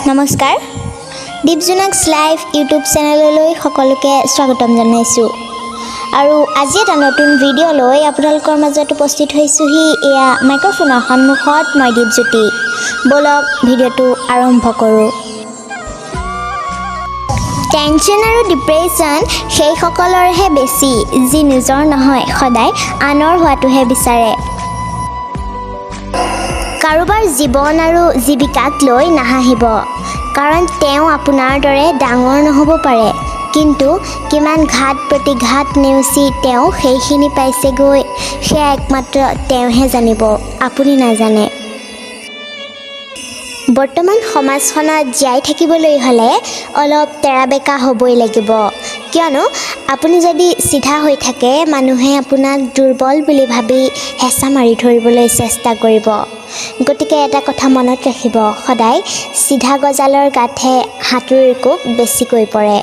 নমস্কাৰ দীপজোনাক্স live YouTube চেনেললৈ সকলোকে স্বাগতম জনাইছোঁ আৰু আজি এটা নতুন ভিডিঅ' লৈ আপোনালোকৰ মাজত উপস্থিত হৈছোহি এয়া মাইক্ৰফোনৰ সন্মুখত মই দীপজ্যোতি বলক ভিডিঅ'টো আৰম্ভ কৰোঁ টেনশ্যন আৰু ডিপ্ৰেশ্যন সেই সকলৰহে বেছি যি নিজৰ নহয় সদায় আনৰ হোৱাটোহে বিচাৰে কাৰোবাৰ জীৱন আৰু জীৱিকাক লৈ নাহাঁহিব কাৰণ তেওঁ আপোনাৰ দৰে ডাঙৰ নহ'ব পাৰে কিন্তু কিমান ঘাত প্ৰতিঘাত নেওচি তেওঁ সেইখিনি পাইছেগৈ সেয়া একমাত্ৰ তেওঁহে জানিব আপুনি নাজানে বৰ্তমান সমাজখনত জীয়াই থাকিবলৈ হ'লে অলপ তেৰাবেকা হ'বই লাগিব কিয়নো আপুনি যদি চিধা হৈ থাকে মানুহে আপোনাক দুৰ্বল বুলি ভাবি হেঁচা মাৰি ধৰিবলৈ চেষ্টা কৰিব গতিকে এটা কথা মনত ৰাখিব সদায় চিধা গজালৰ গাঁতহে হাতুৰিৰ কোব বেছিকৈ পৰে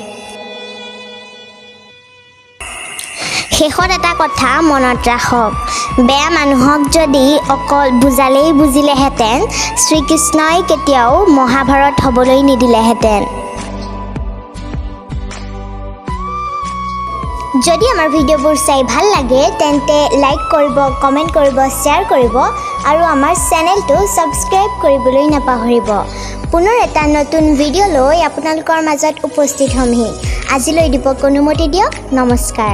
শেষত এটা কথা মনত ৰাখক বেয়া মানুহক যদি অকল বুজালেই বুজিলেহেঁতেন শ্ৰীকৃষ্ণই কেতিয়াও মহাভাৰত হ'বলৈ নিদিলেহেঁতেন যদি আমাৰ ভিডিঅ'বোৰ চাই ভাল লাগে তেন্তে লাইক কৰিব কমেণ্ট কৰিব শ্বেয়াৰ কৰিব আৰু আমাৰ চেনেলটো ছাবস্ক্ৰাইব কৰিবলৈ নাপাহৰিব পুনৰ এটা নতুন ভিডিঅ' লৈ আপোনালোকৰ মাজত উপস্থিত হ'মহি আজিলৈ দীপক অনুমতি দিয়ক নমস্কাৰ